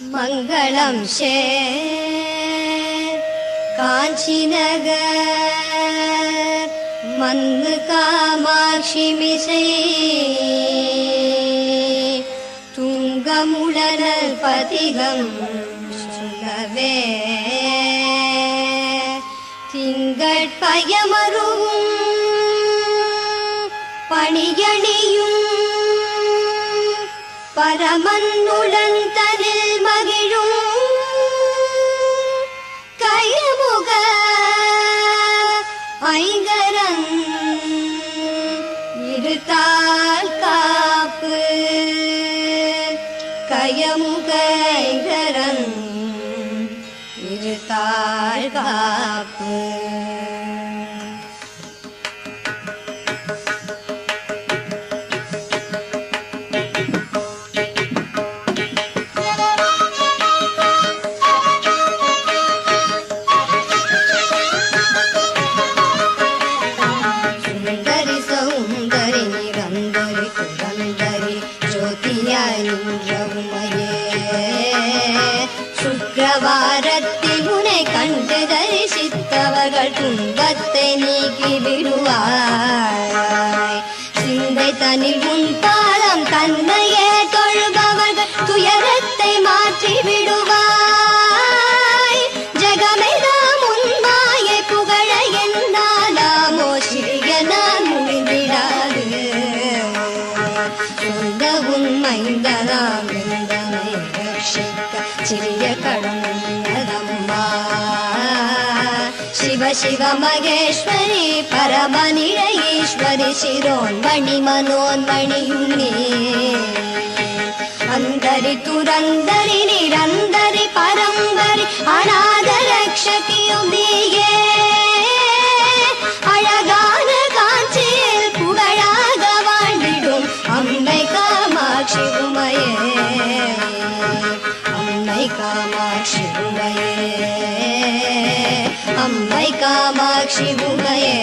மங்களம் காஞ்சி நகர் மன்னு காமாட்சி மிசை துங்கமுடனல் பதிகம் சொல்லவே திங்கட்பயமரும் பணியணியும் பரமன்னுடன் தனில் மகிழும் கயமுக ஐங்கரன் இருத்தால் காப்பு கயமுக ஐங்கரன் இருத்தால் காப்பு சுக்கிரவாரத்தில் உன்னை கண்டு தரிசித்தவர்கள் துன்பத்தை நீக்கி விடுவாய். சிந்தை தனில் உன் பாதம் தன்னையே தொழுபவர்கள் துயரத்தை மாற்றி விடுவாய். ஜகமெல்லாம் உன் மாயை புகழ என்னாலாமோ சிறிய நான் முடிந்திடாது. சொந்த உண்மைந்தனாம் சிறிய கடம்பா சிவ சிவ மகேஸ்வரி பரமனிட ஈஸ்வரி சிரோன்மணி மனோன்மணியுன்னே அந்தரி துரந்தரி நிரந்தரி பரம்பரி அநாத ரக்ஷகியும் நீயே. அழகான காஞ்சியில் புகழாக வாழ்ந்திடும் அம்மை காமாட்சி உமையே. அம்மை காமாட்சி உமையே, அம்மை காமாட்சி உமையே.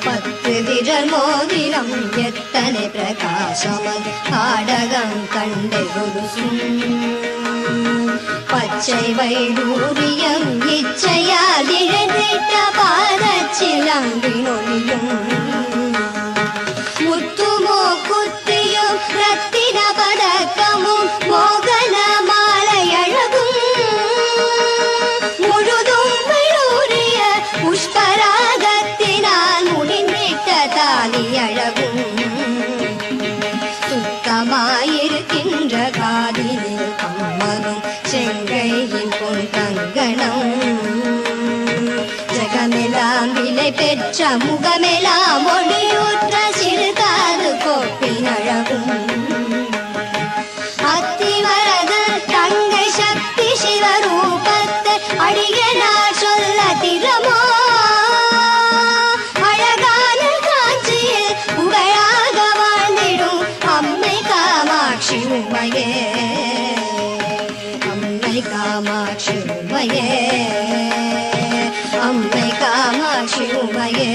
பத்து விரல் மோதிரம் எத்தனை பிரகாசமது ஆடகம் கண்டு குருசும் பச்சை வைடூரியம் இச்சையால் இழந்திட்ட பாதச்சிலம்பினொழியும் முத்துமோ குத்தியும் ரத்தின பதக்கமும் மோகன மாலையழகும் முழுதும் வைடூரிய புஷ்பராகத்தினால் முடிந்திட்ட தாலியழகும் சுத்தமாயிருக்கின்ற காதினில் கம்மனும் செங்கையின் பொன் கங்கணம் ஜகமெல்லாம் விலை பெற்ற முகமெல்லாம் ஒளியூற்ற சிறுகாது கோப்பின் அழகும் அத்திவரத தங்கை சக்தி சிவரூபத்தை அடியனார் சொல்ல திறமோ. அழகான காஞ்சியில் புகழாக வாழ்ந்திடும் அம்மை காமாட்சி உமையே. அம்மை காமாட்சி உமையே, அம்மை காமாட்சி உமையே.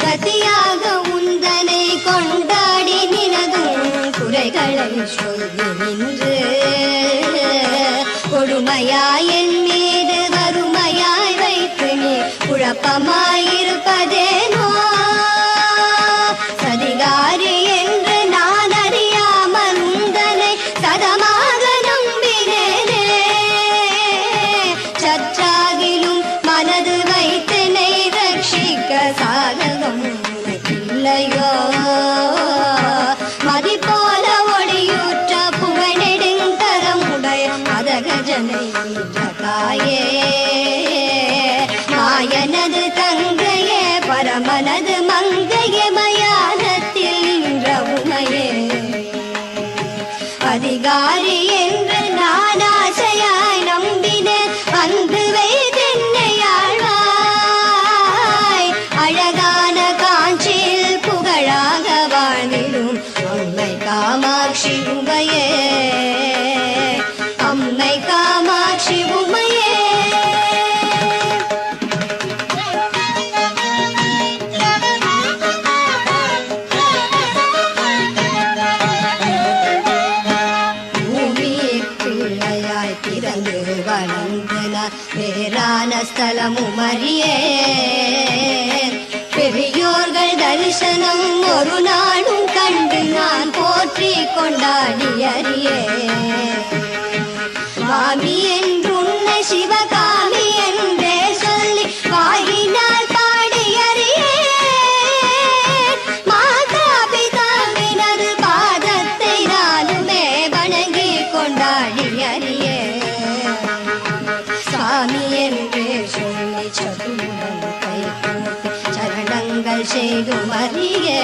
கதியாக உந்தனை கொண்டாடி நினதும் குறைகளை சொல்லி நின்று கொடுமையாய் என் மீது வறுமையாய் வைத்து நீ குழப்பமாயிருப்பதேனோ. சதிகாரி என்று நான் அறியாமல் உந்தனை சதமாக நம்பினேனே. சற்றாகிலும் மனது வைத்தனை ரட்சிக்க சாதகம் இல்லையோ. மதி போல ஒளியூற்ற புகழெடுங்கரம் உடைய மதகஜனை தாயே. மாயனது தங்கையே பரமனது மங்கையே மயானத்தில் நின்ற உமையே. அதிகாரி என்று நான் ஆசையாய் நம்பினேன் அன்பு வைத்தென்னை ஆழ்வாய். அழகான காஞ்சியில் புகழாக தினமும் அறியே பெரியோர்கள் தரிசனம் ஒரு நாளும் கண்டு நான் போற்றி கொண்டாடி அறியே சுவாமி என்றுன்னை சிவகாமி என்றே சொல்லி வாயினால் பாடி அறியே மாதா பிதாவினது பாதத்தை நானுமே வணங்கி கொண்டாடி அறியே சாமி என்றே சொல்லி சதுரம் கை கூப்பி சரணங்கள் செய்து அறியே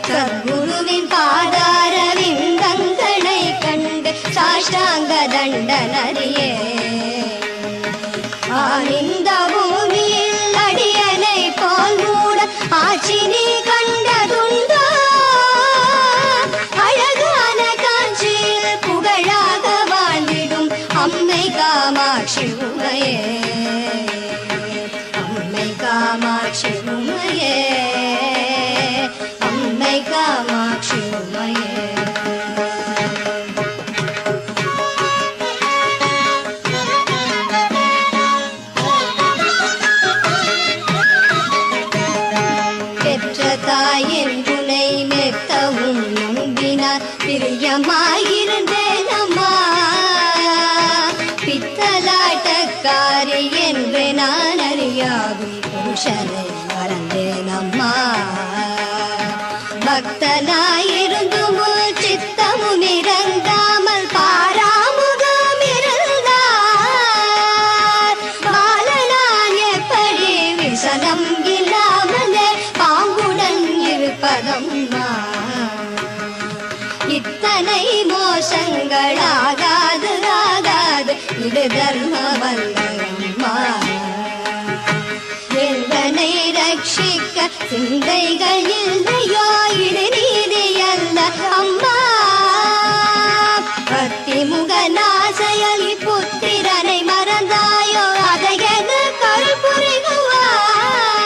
சத்குருவின் பாதார விந்தங்களை கண்டு சாஷ்டாங்க தண்டனறியே ஆனந்த பூமியில் அடியனை போல் மூட ஆட்சி நீ கண்டதுண்டோ அழகான காட்சியில் புகழாக வாழ்ந்திடும் அம்மை காமாட்சி உமையே அம்மை காமாட்சி உமையே அம்மை காமாட்சி உமையே தாயின் துணை மெத்தவும் நம்பினார் பிரியமாயிருந்தேன் அம்மா பித்தலாட்டக்காரி என்று நான் அறியாகும் புருஷனை மறந்தேன் அம்மா பக்தனாயிருந்தும் சித்தமும் இறங்காமல் பாராமுகம் இருந்தார் பாலனான் எப்படி விசனம் இல்லாமலே பாங்குடன் இருப்பதம்மா இத்தனை மோசங்களாகாது ஆகாது இது தர்மவல்லம்மா எங்களை ரட்சிக்க சிந்தைகள் இல்லையோ இது நீதி அல்ல அம்மா பக்தி முகநாசையலி புத்திரனை மறந்தாயோ அதையென கருள் புரிகுவாய்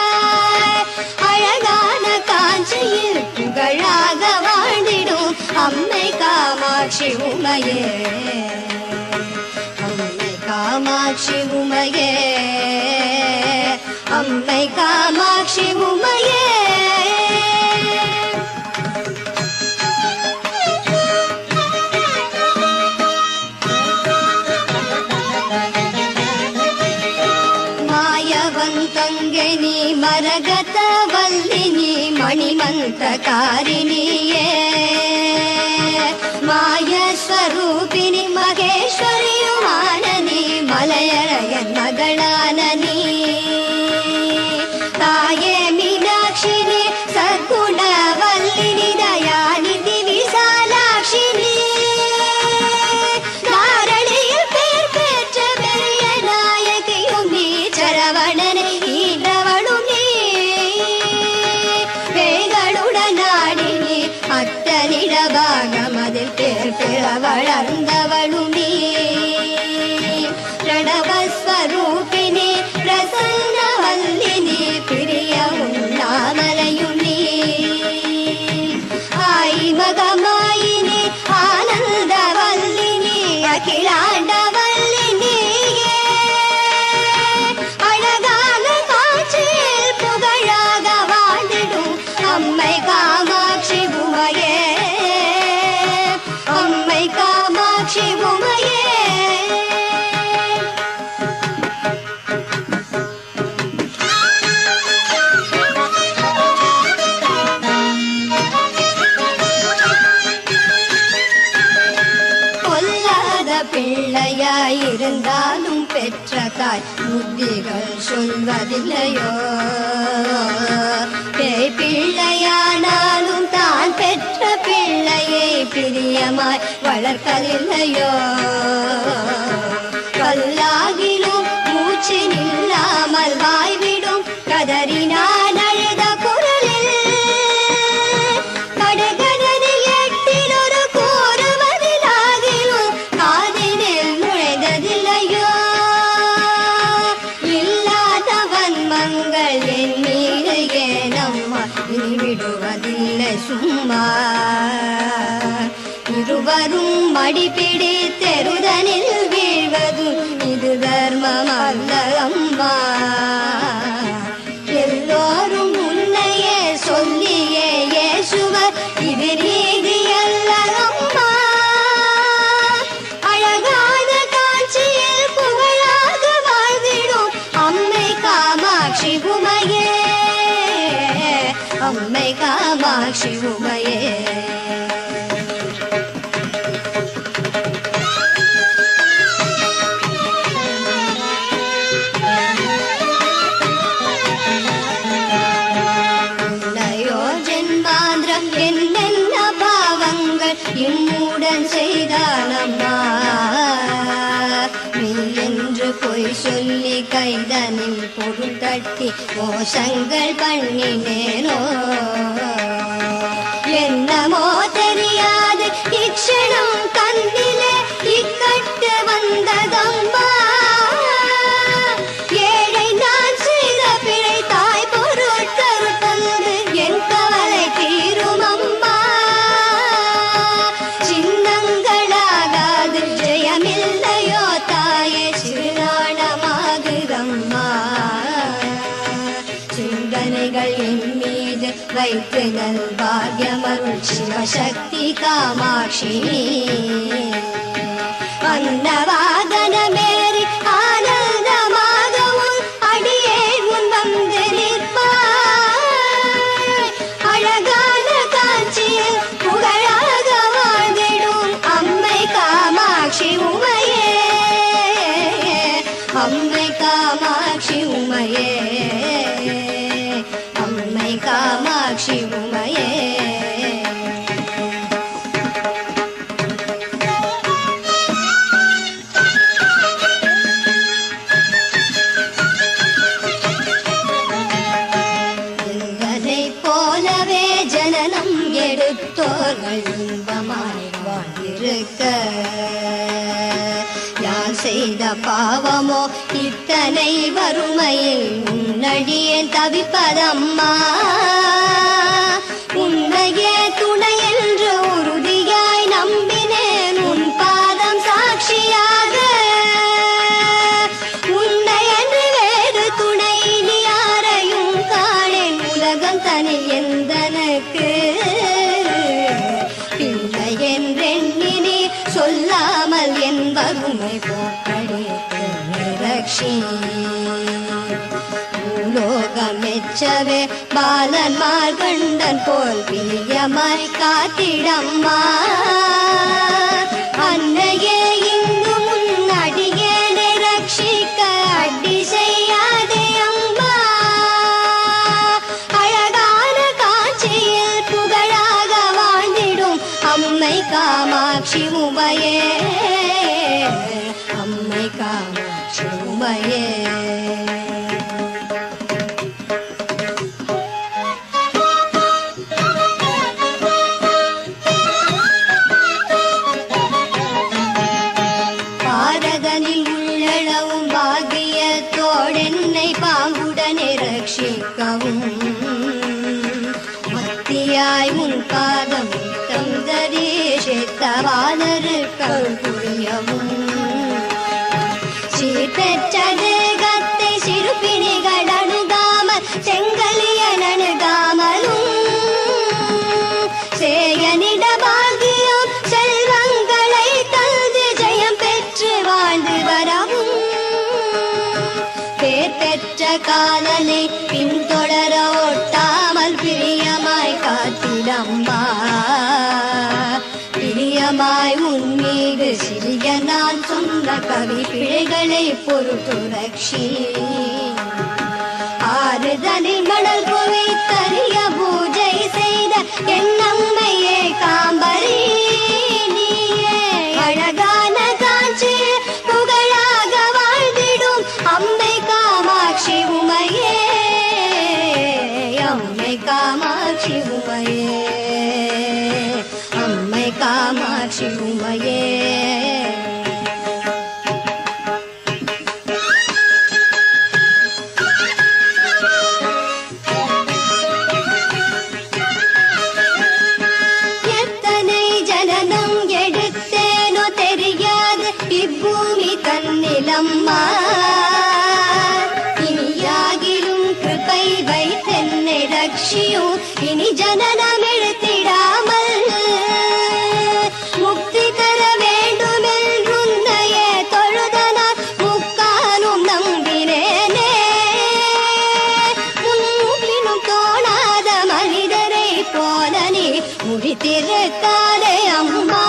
அழகான காஞ்சியில் புகழாக வாழ்ந்திடும் அம்மை காமாட்சி உமையே அம்மை காமாட்சி உமையே அம்மை காமாட்சி உமையே ಮಾಯವಂತಂಗೆ ನೀ ಮರಗತ ವಲ್ಲಿನಿ ಮಣಿಮಂತ್ರಕಾರಿಣಿಯೇ ಮಾಯ ಸ್ವರೂಪಿಣಿ ಮಹೇಶ್ವರಿಯು ಮಾನನಿ ಮಲಯರಯನ್ ಮಗಳಾನನಿ ತಾಯೇ ಮೀನಾಕ್ಷಿನಿ ಸದ್ಗುಣವಲ್ಲಿನಿ ದಯಾನಿಧಿ ವಿಶಾಲಾಕ್ಷಿನಿ தாரணியில் பேர் பெற்ற பெரிய நாயகியும் நீ சரவணனை ஈன்றவளும் நீ பேய்களுடன் ஆடி நீ அத்தனிட பாகமதில் பேர் பெற வளர்ந்தவளும் நீ பிரணவஸ்வரூபிணி பிரசன்னவல்லினி பிரிய உண்ணாமலையும் நீ ஆய் மகமாயினி ஆனந்தவல்லினி அகிலாண்டவல்லினியே அழகான காட்சியில் புகழாக வாழ்ந்திடும் அம்மை காமாட்சி உமையே அம்மை காமாட்சி உமையே பிள்ளையாயிருந்தாலும் பெற்ற தாய் புத்திகள் சொல்வதில்லையோ பேய் பிள்ளையானாலும் தான் பெற்ற பிள்ளையை பிரியமாய் வளர்க்கவில்லையோ கல்லாகிலும் மூச்சு நில்லாமல் வாய்விடும் கதறினான் அழுத குரலில் கடுகடனில் எட்டில் ஒரு கூறுவதிலாகிலும் காதினில் நுழைந்ததில்லையோ இல்லாதவன் மங்கள் என் மீது ஏனம்மா விடுவதில்லை சும்மா ஒருவரும் மடிப்பிடி தெருதனில் வீழ்வதும் இது தர்மம் அல்ல அம்மா. எல்லோரும் உன்னையே சொல்லியே ஏசுவர் இது நீதி அல்ல அம்மா. அழகான காட்சியில் புகழாக வாழ்ந்திடும் அம்மை காமாட்சி உமையே, அம்மை காமாட்சி உமையே. என்னென்ன பாவங்கள் இம்முடன் செய்தானம்மா. நீ என்று பொய் சொல்லி கைதனில் பொருள் தட்டி மோசங்கள் பண்ணினேனோ. என்னமோ தெரியாது இச்சனம் கண்ணிலே இக்கட்டு வந்ததம்மா. ஏழை நான் செய்த பிழை தாய் பொருட்கள் தந்து என் கவலை தீரும் அம்மா. சின்னங்களாகாது ஜெயமில்லையோ தாயே சிறுநாணமாகுதம்மா. சிந்தனைகள் என் மீது வைத்து நல் பாக்யமருள் சிவசக்தி காமாட்சி. அன்னவாதனமேறி ஆனந்தமாகவும் அடியே முன் வந்து நிற்பாய். அழகான காட்சியில் புகழாக வாழ்ந்திடும் அம்மை காமாட்சி உமையே, அம்மை காமாட்சி உமையே, அம்மை காமாட்சி உமையே. போலவே ஜனனம் எடுத்தோர்கள் இன்பமாய் வாழ்ந்திருக்க யார் செய்த பாவமோ இத்தனை வறுமையில் உன்னடியே தவிப்பதம்மா. உன்னையே துணை என்று உறுதியாய் நம்பினேன் உன் பாதம் சாட்சியாக. உன்னை என்று வேறு துணை நீ யாரையும் காணேன் உலகம் தனி எந்தனக்கு. பிள்ளை என்றெண்ணினி சொல்லாமல் என் வறுமை போக்கடித்து நிரக்ஷி. பூலோகமெச்சவே பாலன்மார் கண்டன் போல் பிரியமாய் காத்திடம்மா. அன்னையே இங்கு முன்னடியே ரட்சிக்க அடி செய்யாதே அம்மா. அழகான காட்சியில் புகழாக வாழ்ந்திடும் அம்மை காமாட்சி உமையே, அம்மை காமாட்சி உமையே. பாரதனில் உள்ளளவும் பாகியத்தோடென்னை பாங்குடனே ரட்சிக்கவும் மத்தியாய் உன் பாதம் தந்தரீஷித்தவானருக்கள் புரியவும். சீர்பெற்ற தேகத்தை சிறுபிணிகள் அணுகாமல் செங்கலியன் அணுகாமலும் சேயனிட பாகியம் செல்வங்களை தந்து ஜெயம் பெற்று வாழ்ந்து வரவும். பேர் பெற்ற காலனை பின்தொடர ஒட்டாமல் பிரியமாய் காத்திடம்மா. பிரியமாய் உன்மீது சிறிய நான் சொன்ன கவி பிழைகளை பொறுத்து ரக்ஷி. ஆறுதலில் மணல் குவித்தறிய பூஜை செய்த என் அம்மையே காம்பரி நீயே. அழகான காட்சி புகழாக வாழ்ந்திடும் அம்மை காமாட்சி உமையே, அம்மை காமாட்சி உமையே, அம்மை காமாட்சி உமையே. எத்தனை ஜனனம் எடு இனி ஜனனம் எடுத்திடாமல் முக்தி பெற வேண்டும் என்றுன்னையே தொழுதனால் முக்காலும் நம்பினேனே. முன்பினும் தோணாத மனிதரை போல நீ முடித்திருக்காதே அம்மா.